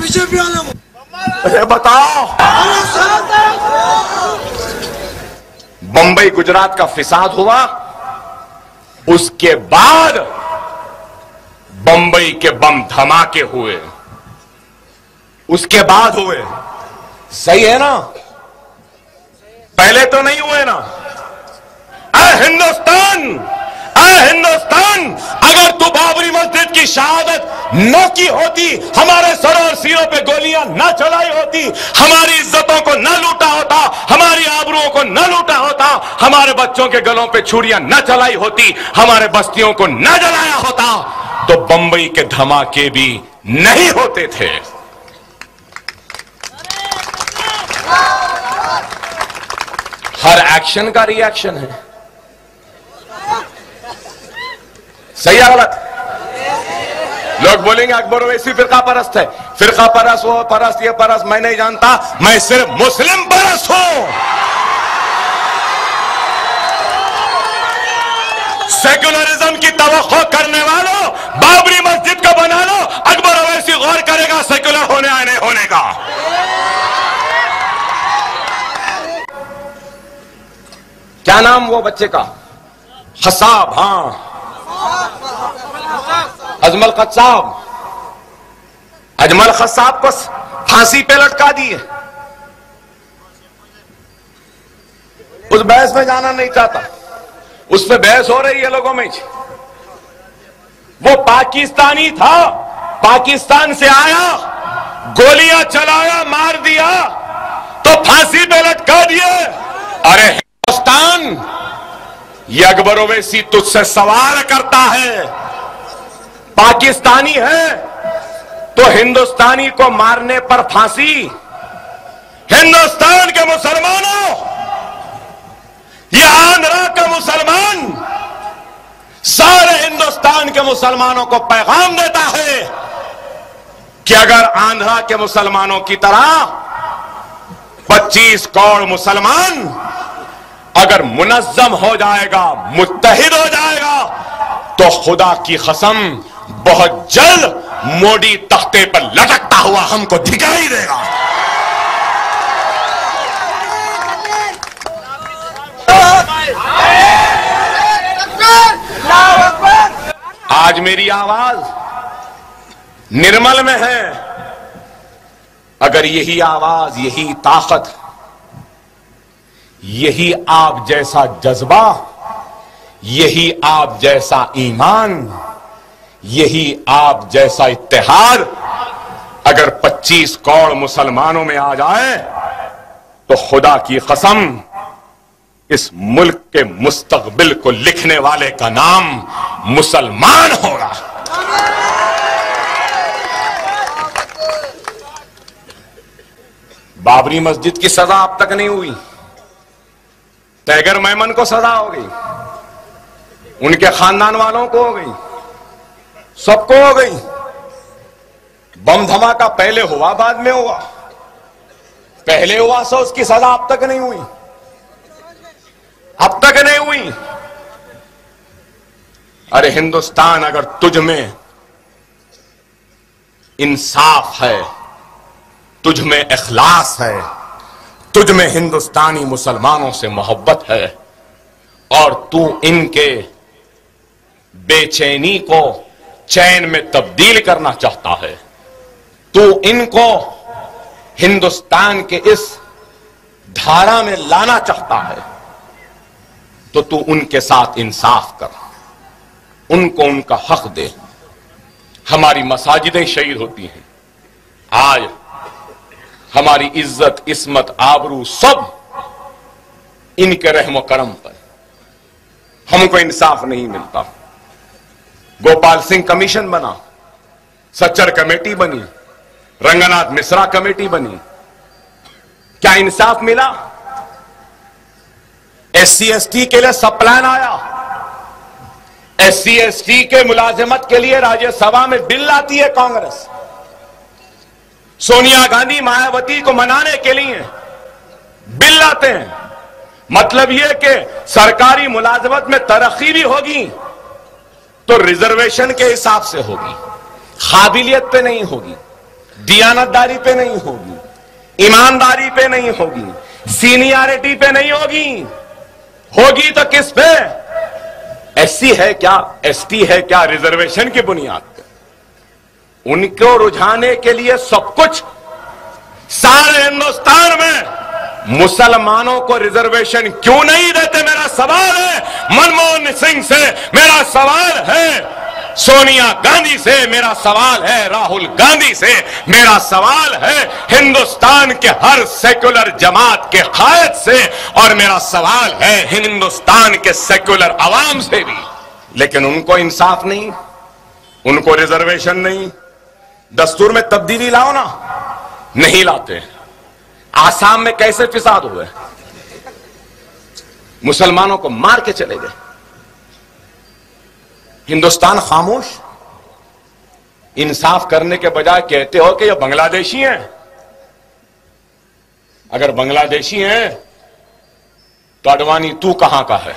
BJP वाले बताओ, बंबई गुजरात का फिसाद हुआ, उसके बाद बंबई के बम धमाके हुए, उसके बाद हुए। सही है ना? पहले तो नहीं हुए ना। हिंदुस्तान, अगर तू बाबरी मस्जिद की शहादत न की होती, हमारे सरों और सिरों पे गोलियां न चलाई होती, हमारी इज्जतों को न लूटा होता, हमारी आबरूओं को न लूटा होता, हमारे बच्चों के गलों पे छुरियां न चलाई होती, हमारे बस्तियों को न जलाया होता, तो बंबई के धमाके भी नहीं होते थे। हर एक्शन का रिएक्शन है। सही है गलत? लोग बोलेंगे अकबर ओवैसी फिरका परस्त है। फिरका परस्त, वो परस्त, ये परस्त, मैं नहीं जानता, मैं सिर्फ मुस्लिम परस्त हूं। सेक्युलरिज्म की तवक्को करने वालों, बाबरी मस्जिद को बना लो, अकबर ओवैसी गौर करेगा सेक्युलर होने या नहीं होने का। क्या नाम वो बच्चे का? खसाब, हाँ, अजमल खसाब। अजमल खसाब को फांसी पे लटका दिए। उस बहस में जाना नहीं चाहता, उस पे बहस हो रही है लोगों में। वो पाकिस्तानी था, पाकिस्तान से आया, गोलियां चलाया, मार दिया, तो फांसी पे लटका दिए। अरे हिंदुस्तान, ये अकबर ओवैसी तुझसे सवाल करता है, पाकिस्तानी है तो हिंदुस्तानी को मारने पर फांसी। हिंदुस्तान के मुसलमानों, ये आंध्रा का मुसलमान सारे हिंदुस्तान के मुसलमानों को पैगाम देता है कि अगर आंध्रा के मुसलमानों की तरह 25 करोड़ मुसलमान अगर मुनज्जम हो जाएगा, मुत्तहिद हो जाएगा, तो खुदा की कसम बहुत जल्द मोदी तख्ते पर लटकता हुआ हमको दिखाई देगा। आज मेरी आवाज निर्मल में है। अगर यही आवाज, यही ताकत, यही आप जैसा जज्बा, यही आप जैसा ईमान, यही आप जैसा इत्तेहाद अगर 25 करोड़ मुसलमानों में आ जाए, तो खुदा की कसम इस मुल्क के मुस्तकबिल को लिखने वाले का नाम मुसलमान होगा। बाबरी मस्जिद की सजा अब तक नहीं हुई, टाइगर मेमन को सजा हो गई, उनके खानदान वालों को हो गई, सबको हो गई। बम धमाका पहले हुआ, बाद में हुआ, पहले हुआ सो उसकी सजा अब तक नहीं हुई, अब तक नहीं हुई। अरे हिंदुस्तान, अगर तुझ में इंसाफ है, तुझ में इखलास है, तुझ में हिंदुस्तानी मुसलमानों से मोहब्बत है, और तू इनके बेचैनी को चैन में तब्दील करना चाहता है, तू इनको हिंदुस्तान के इस धारा में लाना चाहता है, तो तू उनके साथ इंसाफ कर, उनको उनका हक दे। हमारी मसाजिदें शहीद होती हैं, आज हमारी इज्जत, इस्मत, आबरू सब इनके रहम करम पर, हमको इंसाफ नहीं मिलता। गोपाल सिंह कमीशन बना, सच्चर कमेटी बनी, रंगनाथ मिश्रा कमेटी बनी, क्या इंसाफ मिला? SC ST के लिए सब प्लान आया, SC ST के मुलाजिमत के लिए राज्यसभा में बिल लाती है कांग्रेस, सोनिया गांधी मायावती को मनाने के लिए बिल लाते हैं। मतलब यह कि सरकारी मुलाजमत में तरक्की भी होगी तो रिजर्वेशन के हिसाब से होगी, काबिलियत पे नहीं होगी। दियानतदारी पे नहीं होगी, ईमानदारी पे नहीं होगी, सीनियरिटी पे नहीं होगी, होगी तो किस पे? एससी है क्या, एसटी है क्या, रिजर्वेशन की बुनियाद पे। उनको रुझाने के लिए सब कुछ, सारे हिंदुस्तान में मुसलमानों को रिजर्वेशन क्यों नहीं देते, मेरा सवाल है। मनमोहन सिंह से मेरा सवाल है, सोनिया गांधी से मेरा सवाल है, राहुल गांधी से मेरा सवाल है, हिंदुस्तान के हर सेक्युलर जमात के कायद से, और मेरा सवाल है हिंदुस्तान के सेक्युलर अवाम से भी। लेकिन उनको इंसाफ नहीं, उनको रिजर्वेशन नहीं। दस्तूर में तब्दीली लाओ ना, नहीं लाते। आसाम में कैसे फिसाद हुए, मुसलमानों को मार के चले गए। हिंदुस्तान खामोश। इंसाफ करने के बजाय कहते हो कि ये बांग्लादेशी हैं। अगर बांग्लादेशी हैं तो अडवाणी तू कहां का है?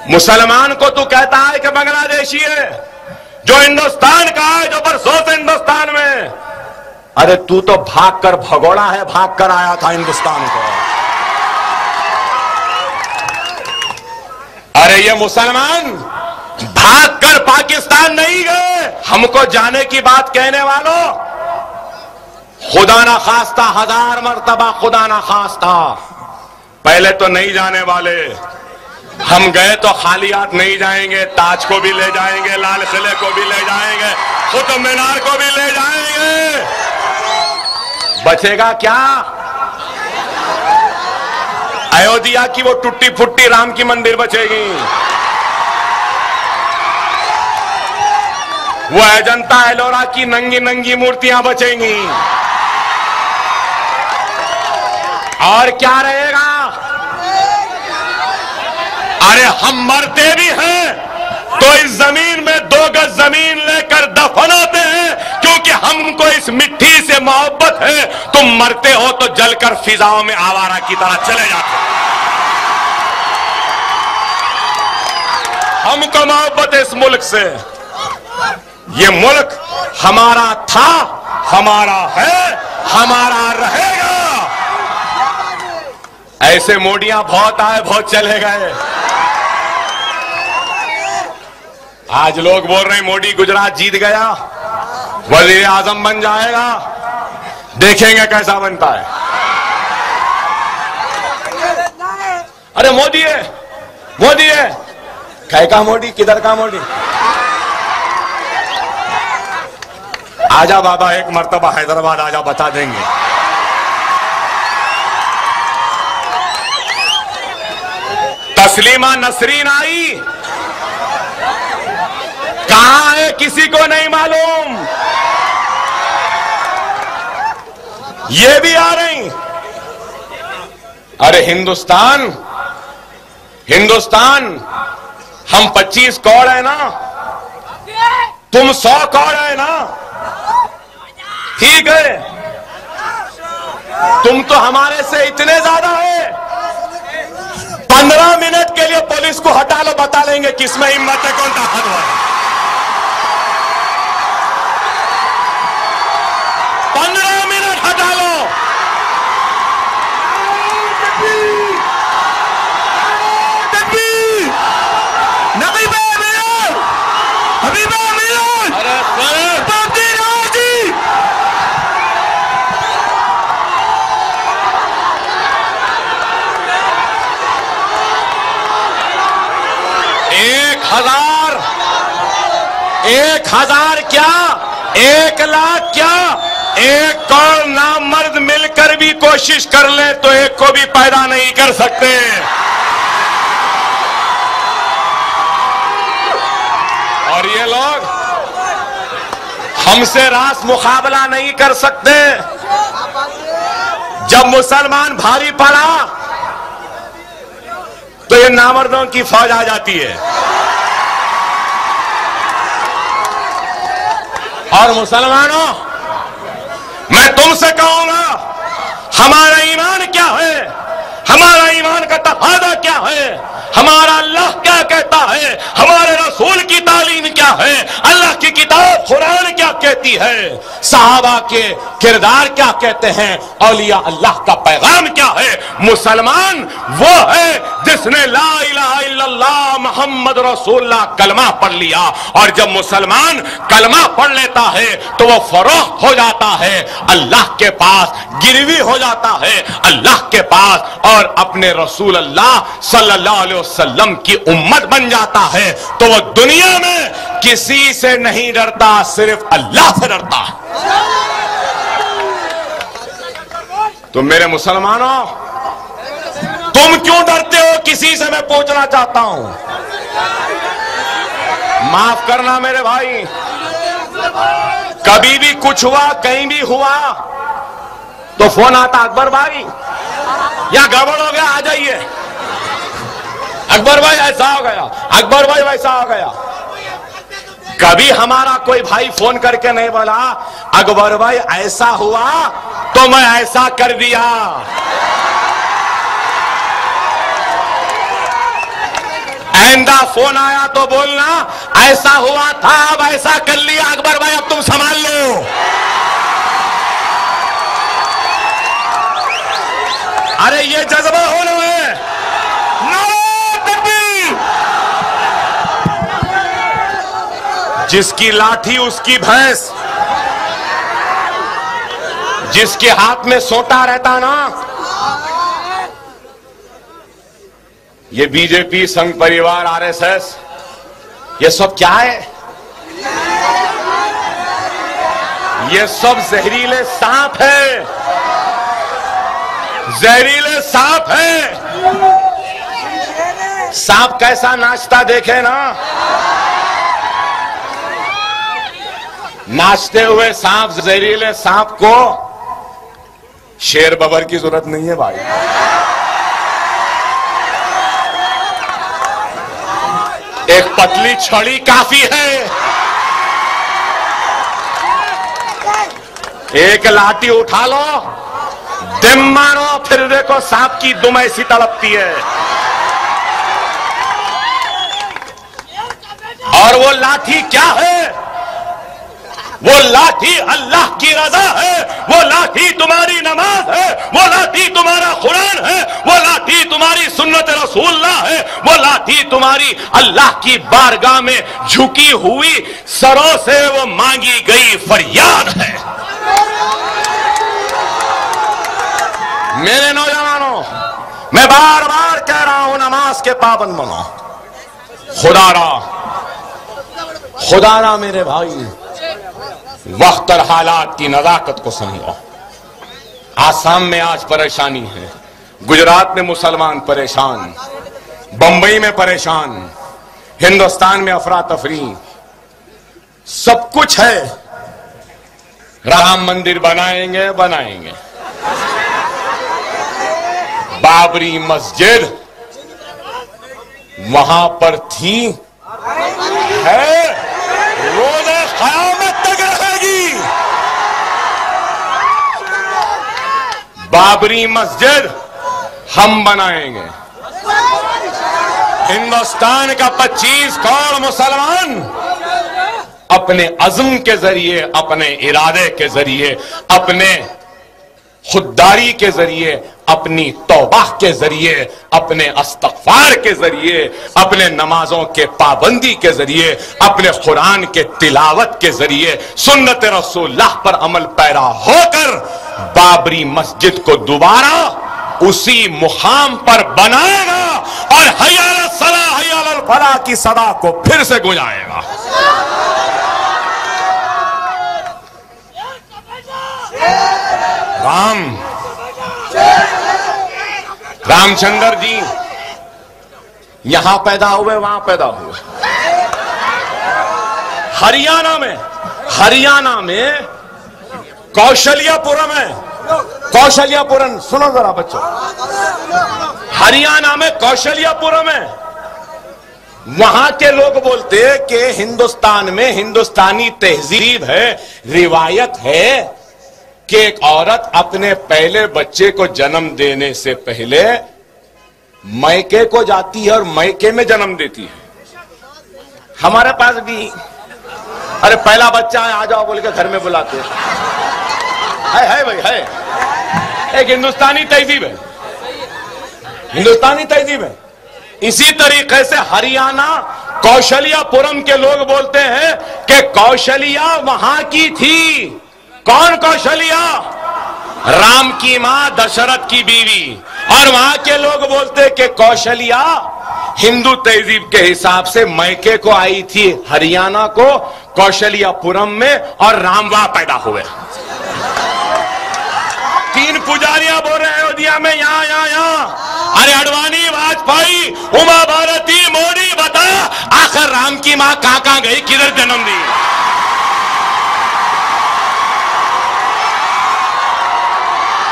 मुसलमान को तू कहता है कि बांग्लादेशी है, जो हिंदुस्तान का है, जो बरसों से हिंदुस्तान में। अरे तू तो भागकर भगोड़ा है, भागकर आया था हिंदुस्तान को। अरे ये मुसलमान भागकर पाकिस्तान नहीं गए। हमको जाने की बात कहने वालों, खुदा ना खास्ता, 1000 मर्तबा खुदा ना खास्ता, पहले तो नहीं जाने वाले। हम गए तो खाली हाथ नहीं जाएंगे, ताज को भी ले जाएंगे, लाल किले को भी ले जाएंगे, कुतुब मीनार को भी ले जाएंगे। बचेगा क्या? अयोध्या की वो टूटी फुट्टी राम की मंदिर बचेगी, वो अजंता एलोरा की नंगी नंगी मूर्तियां बचेंगी, और क्या रहेगा? अरे हम मरते भी हैं तो इस जमीन में 2 गज जमीन लेकर दफन होते हैं, क्योंकि हमको इस मिट्टी से मोहब्बत है। तुम मरते हो तो जलकर फिजाओं में आवारा की तरह चले जाते हो। हमको मोहब्बत है इस मुल्क से। ये मुल्क हमारा था, हमारा है, हमारा रहेगा। ऐसे मोडियां बहुत आए, बहुत चले गए। आज लोग बोल रहे हैं मोदी गुजरात जीत गया, वजीर आजम बन जाएगा। देखेंगे कैसा बनता है। अरे मोदी है, मोदी है, कै का मोदी, किधर का मोदी? आजा बाबा, एक मर्तबा हैदराबाद आजा, बता देंगे। तस्लीमा नसरीन आई, कहां है किसी को नहीं मालूम। ये भी आ रही। अरे हिंदुस्तान, हिंदुस्तान, हम 25 करोड़ है ना, तुम 100 करोड़ है ना, ठीक है। तुम तो हमारे से इतने ज्यादा है। 15 मिनट के लिए पुलिस को हटा लो, बता लेंगे किसमें हिम्मत है, कौन ताकतवर है। 15 मिनट हटा लो। एक हजार क्या, 1 लाख क्या, 1 करोड़ नामर्द मिलकर भी कोशिश कर ले तो एक को भी पैदा नहीं कर सकते। और ये लोग हमसे रास मुकाबला नहीं कर सकते। जब मुसलमान भारी पड़ा तो ये नामर्दों की फौज आ जाती है। और मुसलमानों, मैं तुमसे कहूंगा, हमारा ईमान क्या है, हमारा ईमान का तकादा क्या है, हमारा अल्लाह क्या कहता है, हमारे रसूल की तालीम क्या है, अल्लाह की किताब कुरान क्या कहती है, सहाबा के किरदार क्या कहते हैं, औलिया अल्लाह का पैगाम क्या है। मुसलमान वो है जिसने ला इलाहा इल्लल्लाह मोहम्मद रसूलुल्लाह कलमा पढ़ लिया, और जब मुसलमान कलमा पढ़ लेता है तो वो फरोख्त हो जाता है अल्लाह के पास, गिरवी हो जाता है अल्लाह के पास, और अपने रसूल अल्लाह सल्लल्लाहु अलैहि वसल्लम की उम्मत बन जाता है। तो वो दुनिया में किसी से नहीं डरता, सिर्फ अल्लाह से डरता है। तो मेरे मुसलमानों, तुम क्यों डरते हो किसी से, मैं पूछना चाहता हूं। माफ करना मेरे भाई, कभी भी कुछ हुआ, कहीं भी हुआ तो फोन आता, अकबर भाई या गड़बड़ हो गया, आ जाइए, अकबर भाई ऐसा हो गया, अकबर भाई वैसा हो गया। कभी हमारा कोई भाई फोन करके नहीं बोला अकबर भाई ऐसा हुआ तो मैं ऐसा कर दिया। आइंदा फोन आया तो बोलना ऐसा हुआ था, अब ऐसा कर लिया अकबर भाई, अब तुम संभाल लो। अरे ये जज्बा होना है। नारे तकबीर। जिसकी लाठी उसकी भैंस, जिसके हाथ में सोटा रहता ना, ये बीजेपी, संघ परिवार, आरएसएस, ये सब क्या है? ये सब जहरीले सांप है, जहरीले सांप है। सांप कैसा नाचता देखे ना, नाचते हुए सांप, जहरीले सांप को शेर बबर की जरूरत नहीं है भाई। एक पतली छड़ी काफी है, एक लाठी उठा लो, दिम मारो, फिर देखो सांप की दुम ऐसी तड़पती है। और वो लाठी क्या है? वो लाठी अल्लाह की रजा है, वो लाठी तुम्हारी नमाज है, वो लाठी तुम्हारा कुरान है, वो लाठी तुम्हारी सुन्नत रसूलुल्लाह है, वो लाठी तुम्हारी अल्लाह की बारगाह में झुकी हुई सरों से वो मांगी गई फरियाद है। मेरे नौजवानों, मैं बार बार कह रहा हूं, नमाज के पाबंद बनो। खुदारा मेरे भाई, वक्त और हालात की नजाकत को समझो। आसाम में आज परेशानी है, गुजरात में मुसलमान परेशान, बंबई में परेशान, हिंदुस्तान में अफरा तफरी, सब कुछ है। राम मंदिर बनाएंगे, बाबरी मस्जिद वहां पर थी, है, रोज़े क़यामत तक रहेगी। बाबरी मस्जिद हम बनाएंगे। हिंदुस्तान का 25 करोड़ मुसलमान अपने अज़्म के जरिए, अपने इरादे के जरिए, अपने खुददारी के जरिए, अपनी तौबा के जरिए, अपने इस्तग़फ़ार के जरिए, अपने नमाजों के पाबंदी के जरिए, अपने कुरान के तिलावत के जरिए, सुन्नत रसूलुल्लाह पर अमल पैरा होकर बाबरी मस्जिद को दोबारा उसी मुकाम पर बनाएगा और हय्या अलस सलाह, हय्या अलल फलाह की सदा को फिर से गुंजाएगा। रामचंद्र जी यहां पैदा हुए, वहां पैदा हुए। हरियाणा में कौशल्यापुरम है, कौशल्यापुरम, सुनो जरा बच्चों, हरियाणा में कौशल्यापुरम है। वहां के लोग बोलते हैं कि हिंदुस्तान में हिंदुस्तानी तहजीब है, रिवायत है कि एक औरत अपने पहले बच्चे को जन्म देने से पहले मैके को जाती है और मैके में जन्म देती है। हमारे पास भी अरे पहला बच्चा है, आ जाओ बोल के घर में बुलाते है भाई है। एक हिंदुस्तानी तहजीब है, हिंदुस्तानी तहजीब है। इसी तरीके से हरियाणा कौशलियापुरम के लोग बोलते हैं कि कौशलिया वहां की थी। कौन कौशलिया? राम की मां दशरथ की बीवी। और वहां के लोग बोलते कि कौशलिया हिंदू तहजीब के हिसाब से मैके को आई थी हरियाणा को कौशलियापुरम में, और राम वहां पैदा हुए। तीन पुजारियां बोल रहे हैं अयोध्या में, यहां। अरे अडवाणी, वाजपेयी, उमा भारती, मोदी, बता आखिर राम की मां कहां गई, किधर जन्म दी?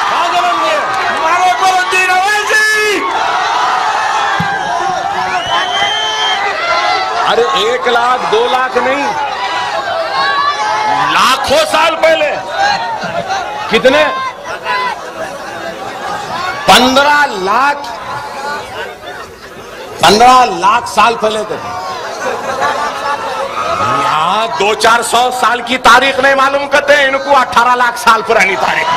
कहां जन्म दिए? हमारे गोविंदी रवैल जी। अरे 1 लाख 2 लाख नहीं, लाखों साल पहले। कितने? 15 लाख साल पहले थे। यहां 200-400 साल की तारीख नहीं मालूम करते हैं, इनको 18 लाख साल पुरानी तारीख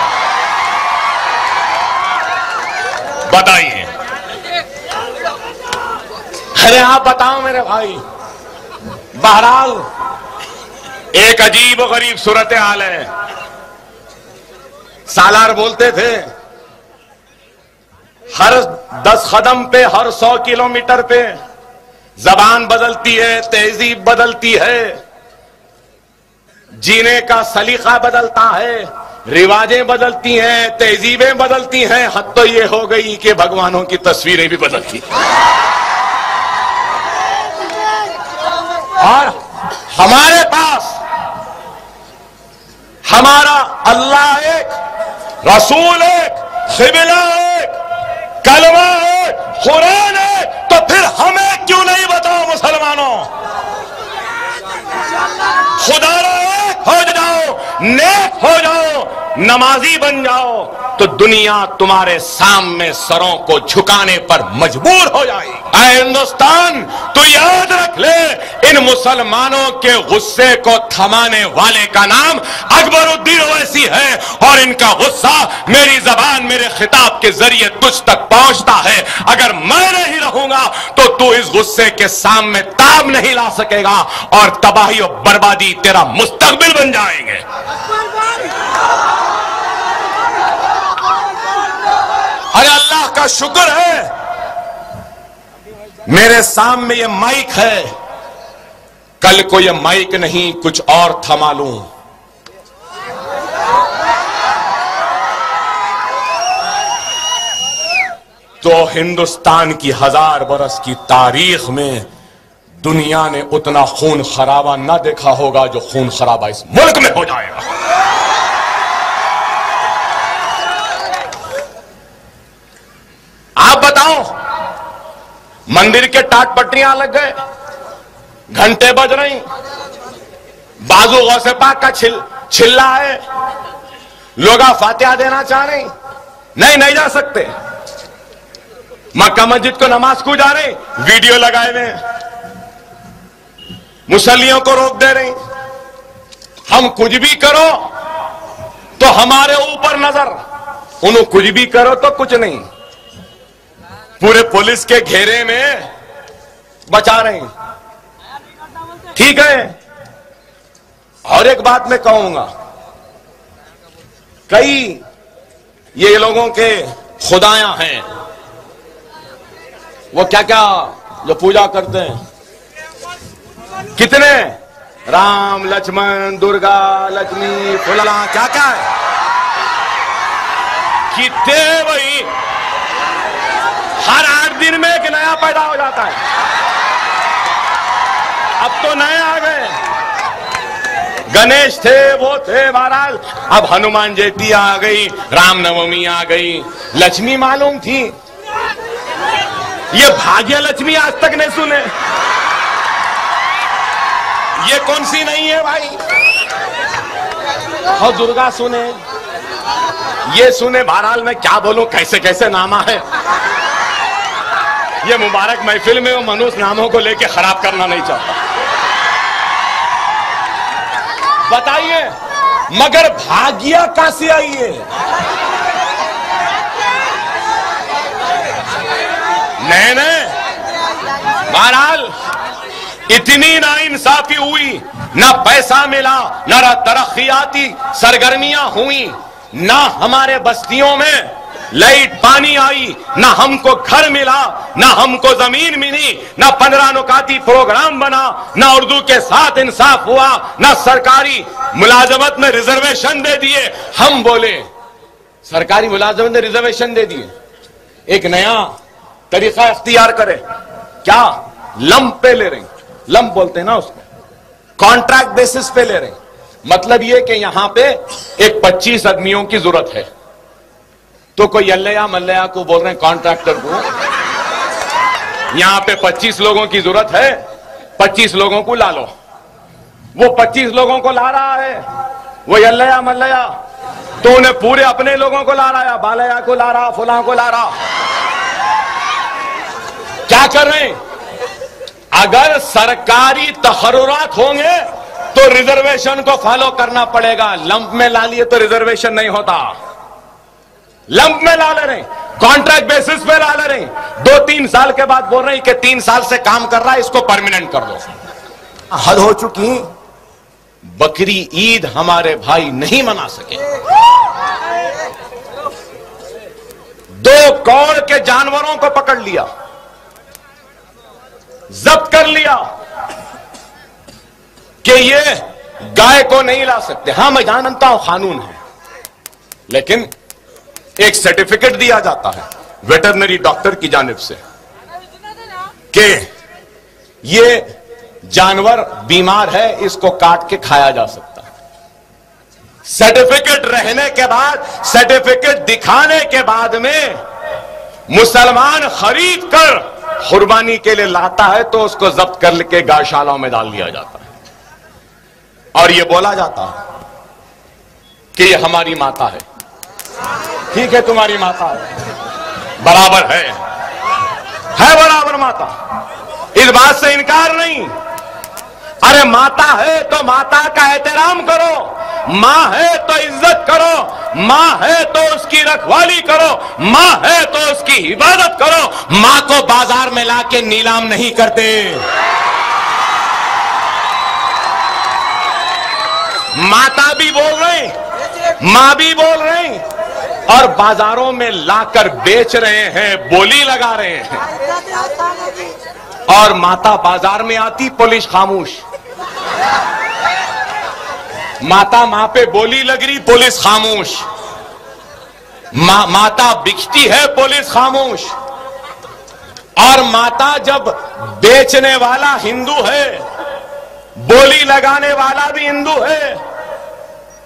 बताइए। अरे आप बताओ मेरे भाई। बहरहाल एक अजीब और गरीब सूरत हाल है। सालार बोलते थे हर 10 कदम पे, हर 100 किलोमीटर पे जबान बदलती है, तहजीब बदलती है, जीने का सलीका बदलता है, रिवाजें बदलती हैं, तहजीबें बदलती हैं। हद तो ये हो गई कि भगवानों की तस्वीरें भी बदलती। और हमारे पास हमारा अल्लाह एक, रसूल एक, क़िबला एक, कलमा है, कुरान है, तो फिर हमें क्यों नहीं बताओ मुसलमानों? खुदा हो जाओ, नेक हो जाओ, नमाजी बन जाओ, तो दुनिया तुम्हारे सामने सरों को झुकाने पर मजबूर हो जाएगी। ऐ हिंदुस्तान, तू याद रख ले, इन मुसलमानों के गुस्से को थमाने वाले का नाम अकबरुद्दीन ओवैसी है, और इनका गुस्सा मेरी जबान, मेरे खिताब के जरिए तुझ तक पहुंचता है। अगर मैं नहीं रहूंगा तो तू इस गुस्से के सामने ताब नहीं ला सकेगा, और तबाही और बर्बादी तेरा मुस्तकबिल बन जाएंगे। अरे अल्लाह का शुक्र है मेरे सामने ये माइक है, कल को ये माइक नहीं कुछ और था मालूम। तो हिंदुस्तान की 1000 बरस की तारीख में दुनिया ने उतना खून खराबा ना देखा होगा जो खून खराबा इस मुल्क में हो जाएगा। आप बताओ, मंदिर के टाट पट्टियां लग गए, घंटे बज रही, बाजू गौसे पाक का छिल्ला है, लोग फातिहा देना चाह रहे, नहीं जा सकते। मक्का मस्जिद को नमाज को जा रहे, वीडियो लगाए हुए, मुसल्लियों को रोक दे रहे। हम कुछ भी करो तो हमारे ऊपर नजर, उन्होंने कुछ भी करो तो कुछ नहीं। पूरे पुलिस के घेरे में बचा रहे हैं, ठीक है। और एक बात मैं कहूंगा, कई ये लोगों के खुदायां हैं, वो क्या क्या जो पूजा करते हैं, कितने राम लक्ष्मण दुर्गा लक्ष्मी फुलला क्या क्या है, कितने वही हर 8 दिन में एक नया पैदा हो जाता है। अब तो नए आ गए, गणेश थे, वो थे, महाराज अब हनुमान जयंती आ गई, रामनवमी आ गई, लक्ष्मी मालूम थी, ये भाग्य लक्ष्मी आज तक नहीं सुने। ये कौन सी नहीं है भाई? और दुर्गा सुने, ये सुने, बहरहाल मैं क्या बोलूं, कैसे कैसे नामा है। ये मुबारक महफिल में वो मनुष्य नामों को लेके खराब करना नहीं चाहता। बताइए, मगर भाग्य कहां से आई है? नहीं, बहरहाल इतनी नाइंसाफी हुई, ना पैसा मिला, ना तरक्कियाती सरगर्मियां हुई, ना हमारे बस्तियों में लाइट पानी आई, ना हमको घर मिला, ना हमको जमीन मिली, ना 15 नुकाती प्रोग्राम बना, ना उर्दू के साथ इंसाफ हुआ, ना सरकारी मुलाजमत में रिजर्वेशन दे दिए। हम बोले सरकारी मुलाजमत में रिजर्वेशन दे दिए, एक नया तरीका इख्तियार करे। क्या? लंप पे ले रहे, लंप बोलते हैं ना उसको, कॉन्ट्रैक्ट बेसिस पे ले रहे। मतलब यह कि यहां पे एक 25 आदमियों की जरूरत है, तो कोई अल्लया मल्लया को बोल रहे हैं कॉन्ट्रैक्टर को, यहां पे 25 लोगों की जरूरत है, 25 लोगों को ला लो। वो 25 लोगों को ला रहा है, वो अल्लया मल्लया, तो उन्हें पूरे अपने लोगों को ला रहा है, बालया को ला रहा, फुला को ला रहा। क्या कर रहे हैं? अगर सरकारी तखर्रुरात होंगे तो रिजर्वेशन को फॉलो करना पड़ेगा। लंप में ला लिए तो रिजर्वेशन नहीं होता, लंप में ला ले रहे, कॉन्ट्रैक्ट बेसिस पे ला ले रहे, 2-3 साल के बाद बोल रहे हैं कि 3 साल से काम कर रहा है, इसको परमानेंट कर दो। हद हो चुकी। बकरी ईद हमारे भाई नहीं मना सके। 2 कौड़ के जानवरों को पकड़ लिया, जब्त कर लिया कि ये गाय को नहीं ला सकते। हां, मैं जानता हूं कानून है, लेकिन एक सर्टिफिकेट दिया जाता है वेटरनरी डॉक्टर की जानिब से कि ये जानवर बीमार है, इसको काट के खाया जा सकता है। सर्टिफिकेट रहने के बाद, सर्टिफिकेट दिखाने के बाद में मुसलमान खरीद कर कुर्बानी के लिए लाता है तो उसको जब्त करके गौशालाओं में डाल दिया जाता है और यह बोला जाता है कि यह हमारी माता है। ठीक है, तुम्हारी माता है, बराबर है बराबर माता, इस बात से इनकार नहीं। अरे माता है तो माता का एहतराम करो, मां है तो इज्जत करो, मां है तो उसकी रखवाली करो, मां है तो उसकी इबादत करो। मां को बाजार में लाके नीलाम नहीं करते। माता भी बोल रहे, मां भी बोल रहे, और बाजारों में लाकर बेच रहे हैं, बोली लगा रहे हैं। और माता बाजार में आती, पुलिस खामोश। मां पे बोली लग रही, पुलिस खामोश। माता बिकती है, पुलिस खामोश। और माता जब बेचने वाला हिंदू है, बोली लगाने वाला भी हिंदू है,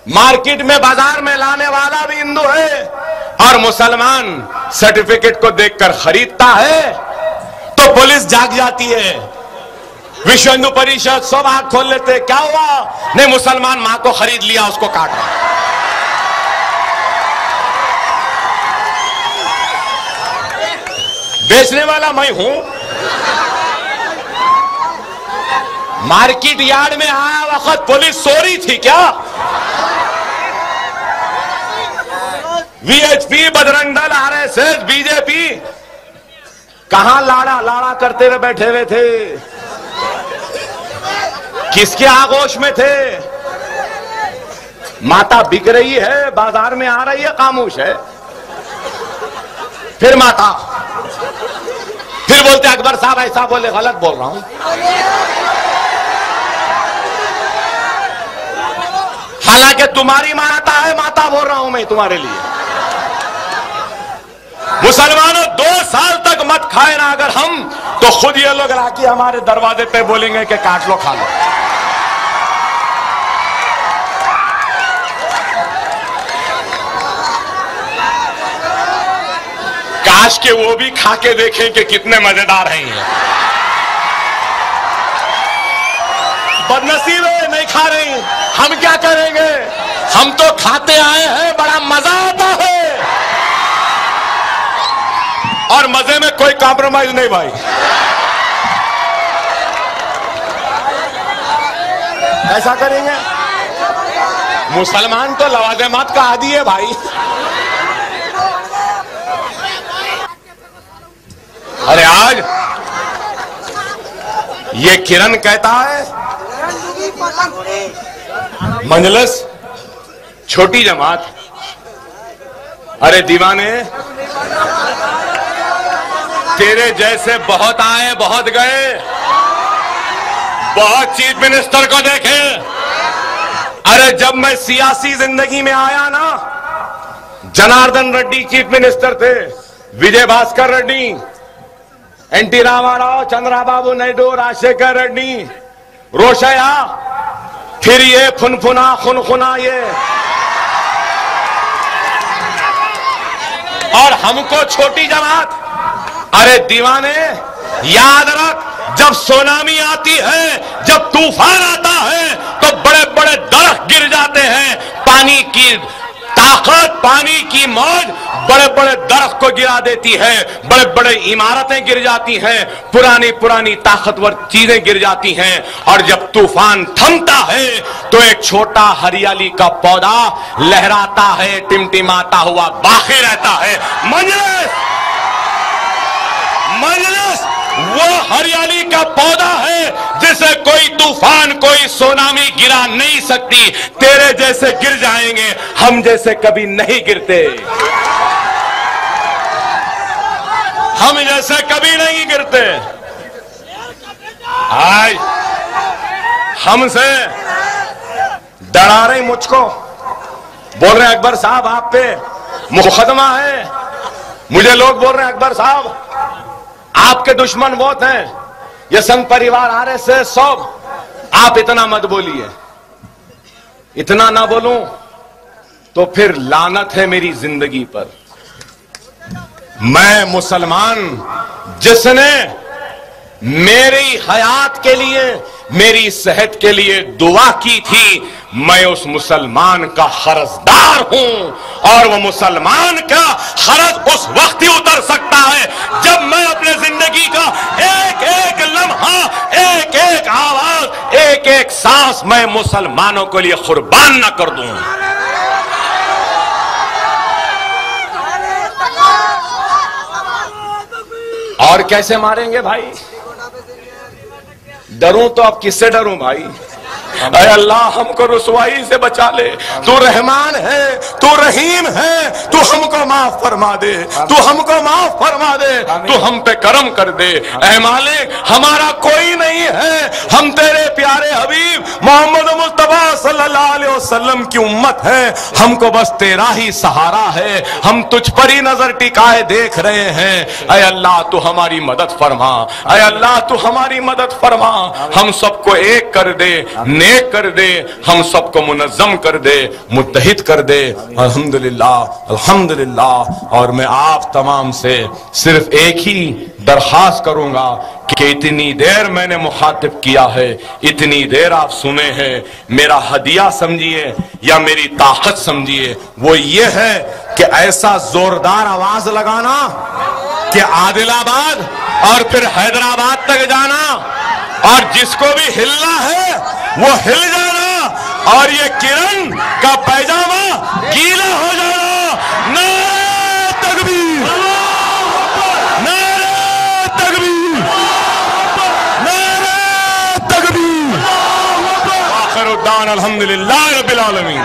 मार्केट में बाजार में लाने वाला भी हिंदू है, और मुसलमान सर्टिफिकेट को देखकर खरीदता है, तो पुलिस जाग जाती है। विश्व हिंदू परिषद सब आंख खोल लेते, क्या हुआ? नहीं, मुसलमान मां को खरीद लिया, उसको काटा। बेचने वाला मैं हूं। मार्केट यार्ड में आया वक्त पुलिस सो रही थी क्या? VHP, Bajrang Dal, RSS, BJP कहां लाड़ा करते हुए बैठे हुए थे? किसके आगोश में थे? माता बिक रही है, बाजार में आ रही है, खामोश है। फिर माता फिर बोलते अकबर साहब ऐसा बोले, गलत बोल रहा हूं। हालांकि तुम्हारी माता है, माता बोल रहा हूं मैं तुम्हारे लिए। मुसलमानों, 2 साल तक मत खाए ना अगर हम, तो खुद ये लोग लाके हमारे दरवाजे पे बोलेंगे कि काट लो, खा लो। काश के वो भी खा के देखें कि कितने मजेदार हैं ये। बदनसीब है, नहीं खा रहे। हम क्या करेंगे? हम तो खाते आए हैं, बड़ा मजा आता है। और और मजे में कोई कॉम्प्रोमाइज नहीं भाई। ऐसा करेंगे? मुसलमान तो लवाज़िमात का आदी है भाई। अरे आज ये किरण कहता है मंजलिस छोटी जमात। अरे दीवाने, तेरे जैसे बहुत आए बहुत गए, बहुत चीफ मिनिस्टर को देखे। अरे जब मैं सियासी जिंदगी में आया ना, जनार्दन रेड्डी चीफ मिनिस्टर थे, विजय भास्कर रेड्डी, एनटी रामाराव, चंद्राबाबू नायडू, राजशेखर रेड्डी, रोशया, फिर ये फुनफुना खुनखुना ये, और हमको छोटी जमात। अरे दीवाने, याद रख, जब सुनामी आती है, जब तूफान आता है, तो बड़े बड़े दरख्त गिर जाते हैं। पानी की ताकत, पानी की मौज बड़े बड़े दरख्त को गिरा देती है, बड़े बड़े इमारतें गिर जाती हैं, पुरानी पुरानी ताकतवर चीजें गिर जाती हैं। और जब तूफान थमता है तो एक छोटा हरियाली का पौधा लहराता है, टिमटिमाता हुआ बाकी रहता है। मजलिस वो हरियाली का पौधा है जिसे कोई तूफान, कोई सुनामी गिरा नहीं सकती। तेरे जैसे गिर जाएंगे, हम जैसे कभी नहीं गिरते। हम जैसे कभी नहीं गिरते। आज हमसे डरा रहे मुझको, बोल रहे अकबर साहब आप पे मुकदमा है। मुझे लोग बोल रहे हैं अकबर साहब आपके दुश्मन बहुत हैं, ये संघ परिवार आरएसएस सब, आप इतना मत बोलिए। इतना ना बोलूं तो फिर लानत है मेरी जिंदगी पर। मैं मुसलमान जिसने मेरी हयात के लिए, मेरी सेहत के लिए दुआ की थी, मैं उस मुसलमान का खर्जदार हूं। और वो मुसलमान का खर्ज उस वक्त ही उतर सकता है जब मैं अपने जिंदगी का एक एक लम्हा, एक एक आवाज, एक एक सांस मैं मुसलमानों के लिए कुर्बान न कर दूं। और कैसे मारेंगे भाई? डरूं तो अब किससे डरूं भाई? अरे अल्लाह हमको रुसवाई से बचा ले। तू रहमान है, तू रहीम है, तू हमको माफ फरमा दे, तू हमको माफ फरमा दे, तू हम पे करम कर दे। ऐ मालिक, हमारा कोई नहीं है, हम तेरे प्यारे हबीब मोहम्मद मुस्तफा सल्लल्लाहु अलैहि वसल्लम की उम्मत है। हमको बस तेरा ही सहारा है, हम तुझ पर ही नजर टिकाए देख रहे हैं। ऐ अल्लाह तू हमारी मदद फरमा, ऐ अल्लाह तू हमारी मदद फरमा। हम सबको एक कर दे, नेक कर दे, हम सबको मुनज़्ज़म कर दे, मुत्तहिद कर दे। अल्हम्दुलिल्लाह, अल्हम्दुलिल्लाह। और मैं आप तमाम से सिर्फ एक ही दरख्वास्त करूंगा कि इतनी देर मैंने मुखातिब किया है, इतनी देर आप सुने हैं, मेरा हदिया समझिए या मेरी ताकत समझिए, वो ये है कि ऐसा जोरदार आवाज लगाना कि आदिलाबाद और फिर हैदराबाद तक जाना, और जिसको भी हिलना है वो हिल जाना, और ये किरण का पैजामा गीला हो जाना। नारे तकबीर, नारे तकबीर, नारे तकबीर। आखिर उद्दान अल्हम्दुलिल्लाह रब्बिल आलमीन।